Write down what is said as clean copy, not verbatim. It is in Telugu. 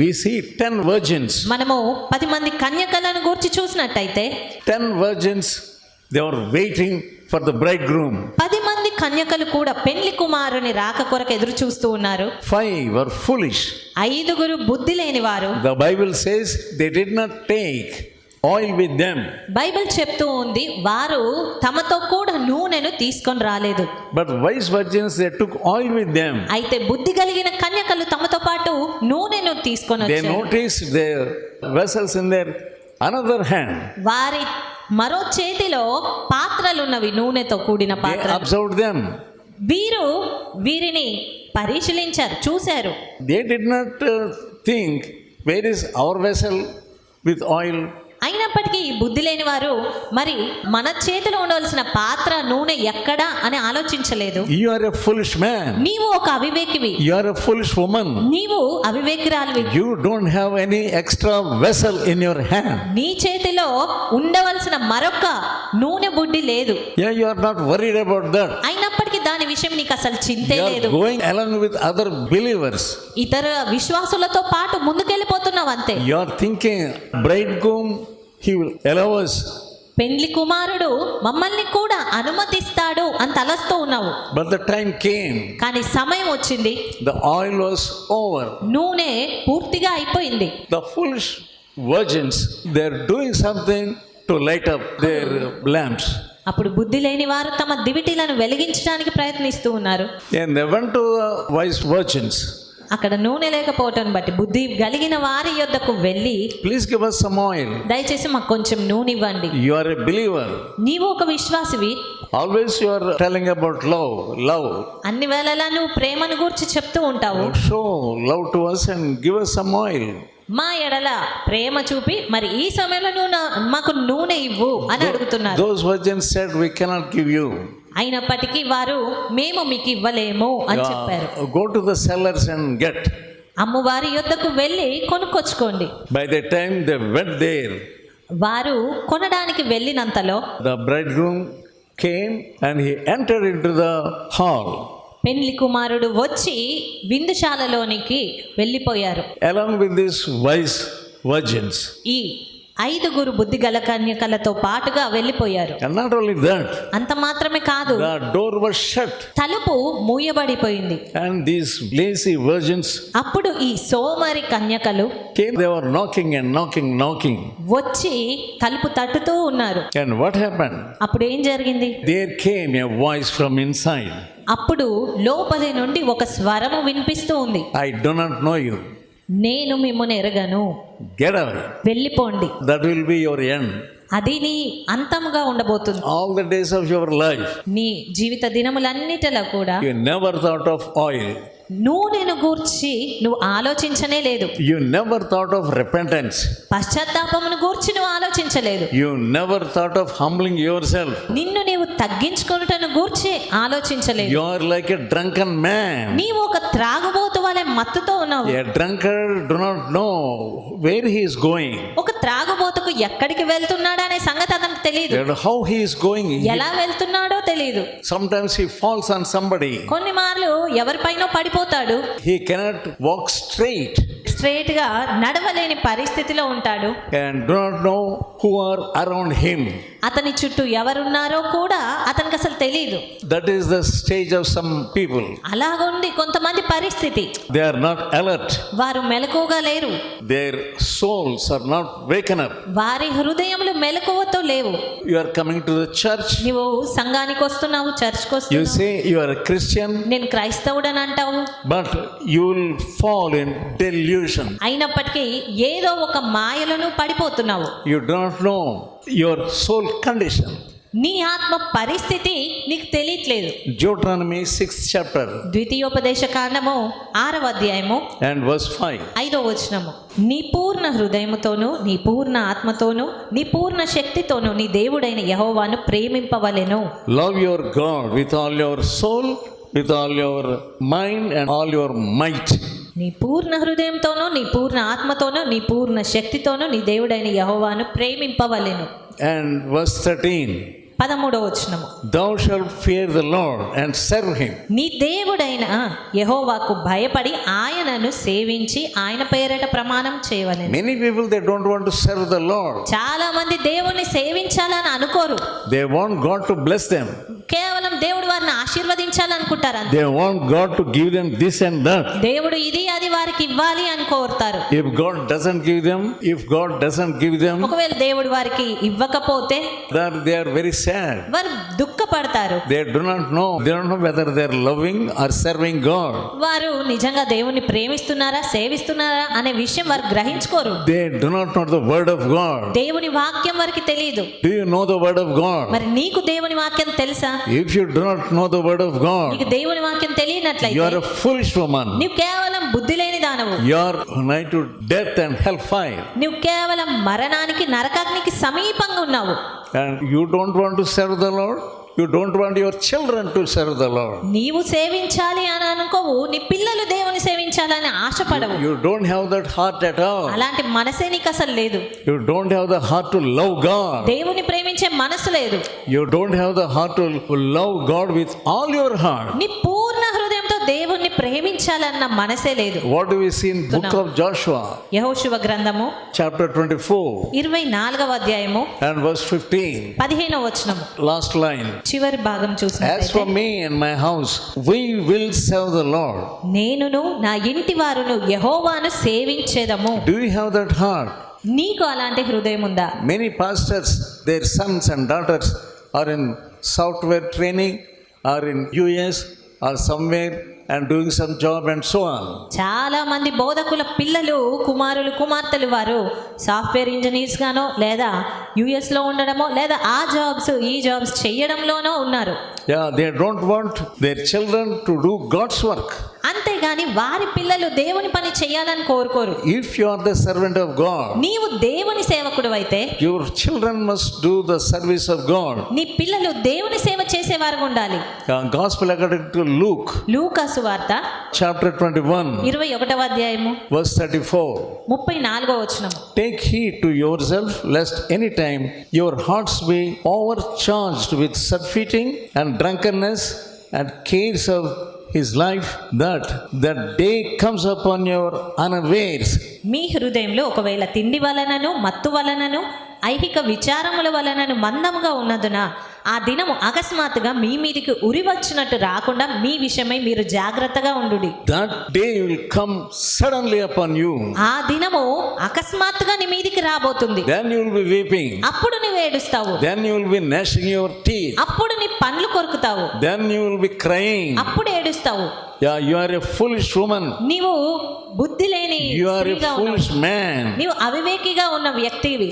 we see 10 virgins. మనము 10 మంది కన్యకలను గురించి చూసినట్టయితే 10 virgins, they were waiting for the bridegroom. 10 మంది కన్యకలు కూడా పెండ్లి కుమారుని రాక కొరకు ఎదురు చూస్తూ ఉన్నారు. 5 were foolish. 5 బుద్ధి లేని వారు. The Bible says they did not take oil with them. Bible చెప్తూ ఉంది వారు తమతో కూడా నూనెను తీసుకొని రాలేదు. But wise virgins, they took oil with them. అయితే బుద్ధి కలిగిన కన్యకలు తమతో పాటు నూనెను తీసుకొని They వచ్చారు. noticed their vessels in their another hand. వారి మరో చేతిలో పాత్రలున్నవి, నూనెతో కూడిన They పాత్రలు. observed them. వీరిని పరిశీలించారు, చూశారు. They did not think, where is our vessel with oil? అయినప్పటికీ ఈ బుద్ధి లేని వారు మరి మన చేతిలో ఉండవలసిన పాత్ర నూనె ఎక్కడా అని ఆలోచించలేదు. You are a foolish man. నీవు ఒక అవివేకివి, You are a foolish woman. నీవు అవివేకిరాలివి. You don't have any extra vessel in your hand. నీ చేతిలో ఉండవలసిన మరొక నూనె బుడ్డి లేదు. Yeah, you are not worried about that. అయినప్పటికీ దాని విషయం నీకు అసలు చింతే You are లేదు. going along with other believers. ఇతర విశ్వాసులతో పాటు ముందుకెళ్ళిపోతున్నావు అంతే. You are thinking, bridegroom, he will allow us. పెండ్లి కుమారుడు మమ్మల్ని కూడా అనుమతిస్తాడు అని తలస్తూ ఉన్నావు. But the time came. కానీ సమయం వచ్చింది, The oil was over. నూనె పూర్తిగా అయిపోయింది. The foolish virgins, they are doing something to light up their lamps. అప్పుడు బుద్ధి లేని వారు తమ దివిటీలను వెలిగించడానికి ప్రయత్నిస్తూ ఉన్నారు. And they went to wise virgins. అక్కడ నూనె లేకపోవటం బట్టి బుద్ధి కలిగిన వారి యొద్దకు వెళ్ళి, Please give us some oil. దయచేసి మాకు కొంచెం నూనె ఇవ్వండి. You are a believer. నీవు ఒక విశ్వాసివి, Always you are telling about love. అన్ని వేళలా నువ్వు ప్రేమను గురించి చెప్తూ ఉంటావు. Show love to us and give us some oil. మా ఎడల ప్రేమ చూపి మరి ఈ సమయంలో నువ్వు మాకు నూనె ఇవ్వు అని అడుగుతున్నారు. Those virgins said, we cannot give you. అయినప్పటికీ వారు మేము మీకు ఇవ్వలేము అని చెప్పారు. Go to the sellers and get. అమ్మవారి యొద్దకు వెళ్ళి కొనుక్కొచ్చుకోండి. By the time they went there, వారు కొనడానికి వెళ్ళినంతలో the bridegroom came and he entered into the hall. పెండ్లి కుమారుడు వచ్చి విందుశాలలోనికి వెళ్ళిపోయారు. Along with these wise virgins. ఈ 5 బుద్ధి గల కన్యకలతో పాటుగా వెళ్ళిపోయారు. And not only that, అంత మాత్రమే కాదు, the door was shut. తలుపు మూయబడిపోయింది. And these lazy virgins అప్పుడు ఈ సోమరి కన్యకలు came, they were knocking. వచ్చి తలుపు తట్టుతూ ఉన్నారు. And what happened? అప్పుడు ఏం జరిగింది? There came a voice from inside. అప్పుడు లోపలి నుండి ఒక స్వరము వినిపిస్తూ ఉంది. I do not know you. నేను మిమ్మల్ని ఎరగను, Get away. వెళ్ళిపోండి. That will be your end. అది నీ అంతముగా ఉండబోతుంది. All the days of your life, నీ జీవిత దినములన్నిటిలో కూడా you never thought of oil. నూనెను గూర్చి నువ్వు ఆలోచించనే లేదు. You never thought of repentance. పశ్చాత్తాపమును గూర్చి నువ్వు ఆలోచించలేదు. You never thought of humbling yourself. నిన్ను నీవు తగ్గించుకొనుటను గూర్చి ఆలోచించలేదు. You are like a drunken man. నీవు ఒక త్రాగుబోతు వలె మత్తుతో ఉన్నావు. A drunkard do not know where he is going. ఒక త్రాగుబోతుకు ఎక్కడికి వెళ్తున్నాడు అనే సంగతి అతనికి తెలియదు. And how he is going. ఎలా వెళ్తున్నాడో తెలియదు. Sometimes he falls on somebody. కొన్ని మార్లు ఎవరిపైనో పడిపోతాడు. He cannot walk straight. Straight గా నడవలేని పరిస్థితిలో ఉంటాడు. And do not know who are around him. అతని చుట్టూ ఎవరున్నారో కూడా అతనికి అసలు తెలియదు. That is the stage of some people. అలాగుంది కొంతమంది పరిస్థితి. They are not alert. వారు మెలకువగా లేరు. Their souls are not waken up. వారి హృదయములు మెలకువతో లేవు. You are coming to the church. నువ్వు సంఘానికి వస్తున్నావు, చర్చ్కి You వస్తున్నావు, say you are a Christian. నేను క్రైస్తవుడని అంటావు. But you will fall in delusion. అయినప్పటికీ ఏదో ఒక మాయలను పడిపోతున్నావు. You do not know your soul condition. నీ ఆత్మ పరిస్థితి నీకు తెలియట్లేదు. Deuteronomy 6th chapter ద్వితీయోపదేశ కాండము 6వ అధ్యాయము and verse 5. 5వ వచనము. నీ పూర్ణ హృదయముతోను, నీ పూర్ణ ఆత్మతోను, నీ పూర్ణ శక్తితోను నీ దేవుడైన యెహోవాను ప్రేమింపవలెను. Love your God with all your soul, with all your mind and all your might. నీ పూర్ణ హృదయంతోనూ, నీ పూర్ణ ఆత్మతోనూ, నీ పూర్ణ శక్తితోనూ నీ దేవుడైన యెహోవాను ప్రేమింపవలెను. And verse 13. 13వ వచనము. Thou shalt fear the Lord and serve him. నీ దేవుడైన యెహోవాకు భయపడి ఆయనను సేవించి ఆయన పేరట ప్రమాణం చేయవలెను. Many people, they don't want to serve the Lord. చాలా మంది దేవుణ్ణి సేవించాలని అనుకోరు. They want God to bless them. కేవలం దేవుడు వారిని ఆశీర్వదించాలనుకుంటారు అంతే. They want God to give them this and that. దేవుడు ఇది అది వారికి ఇవ్వాలి అని కోరుతారు. If God doesn't give them, if God doesn't give them, ఒకవేళ దేవుడు వారికి ఇవ్వకపోతే then they are very sad. వారు దుఃఖపడతారు. They do not know. They don't know whether they are loving or serving God. వారు నిజంగా దేవుణ్ణి ప్రేమిస్తున్నారా సేవిస్తున్నారా అనే విషయం వారు గ్రహించుకోరు. They do not know the word of God. దేవుని వాక్యం వారికి తెలియదు. Do you know the word of God? మరి నీకు దేవుని వాక్యం తెలుసా? If you do not know the word of God, నీకు దేవుని వాక్యం you తెలియనట్లయితే are a foolish woman. నువ్వు కేవలం బుద్ధి లేని దానవు. You are nigh to death and hellfire. నువ్వు కేవలం మరణానికి నరకాగ్నికి సమీపంగా ఉన్నావు. And you don't want to serve the Lord. You don't want your children to serve the Lord. నీవు సేవించాలి అని అనుకోవు, నీ పిల్లలు దేవుని సేవించాలని ఆశపడవు. You don't have that heart at all. అలాంటి మనసే నీకు అసలు లేదు. You don't have the heart to love God. దేవుని ప్రేమించే మనసు లేదు. You don't have the heart to love God with all your heart. నీ పూర్ణ హృదయంతో దేవుణ్ణి ప్రేమించాలన్న మనసే లేదు. What do we see in book of Joshua, యెహోషువ గ్రంథము chapter 24 24వ అధ్యాయము and verse 15? 15వ వచనము Last line. చివరి భాగం As చూసినట్లయితే, for me and my house, we will serve the Lord. నేనును నా ఇంటి వారును యెహోవాను సేవించేదము. Do you have that heart? నీకు అలాంటి హృదయం ఉందా? Many pastors, their sons and daughters are in software training, are in US or somewhere and doing some job and so on. చాలా మంది బోధకుల పిల్లలు కుమారులు కుమార్తెలు వారు సాఫ్ట్వేర్ ఇంజనీర్స్ గానో లేదా యుఎస్ లో ఉండడమో లేదా ఆ జాబ్స్ ఈ జాబ్స్ చేయడంలోనో ఉన్నారు. Yeah, they don't want their children to do God's work. అంతేగాని వారి పిల్లలు దేవుని పని చేయాలని కోరుకోరు. If you are the servant of God, నీవు దేవుని సేవకుడు అయితే your children must do the service of God. నీ పిల్లలు దేవుని సేవ చేసేవారుగా ఉండాలి. Gospel according to Luke, లూకా సువార్త chapter 21, 21వ అధ్యాయము verse 34. 34వ వచనం. Take heed to yourself, lest any time your hearts be overcharged with surfeiting and drunkenness and cares of his life, that day comes upon your unawares. మీ హృదయంలో ఒకవేళ తిండి వలనను మత్తు వలనను ఐహిక విచారముల వలనను మందముగా ఉన్నదున ఆ దినము అకస్మాత్తుగా మీ మీదికి ఉరి వచ్చినట్టు రాకుండా మీ విషయమై మీరు జాగ్రత్తగా ఉండుడి. That day will come suddenly upon you. ఆ దినము అకస్మాత్తుగా నీ మీదికి రాబోతుంది. Then you will be weeping. అప్పుడు నువ్వు ఏడుస్తావు. Then you will be gnashing your teeth. అప్పుడు నీ పండ్లు కొరుకుతావు. Then you will be crying. అప్పుడు ఏడుస్తావు. Yeah, you are a foolish woman. నీవు బుద్ధి లేని You are a స్త్రీగా ఉన్నావు. foolish man. నీవు అవివేకిగా ఉన్న వ్యక్తివి.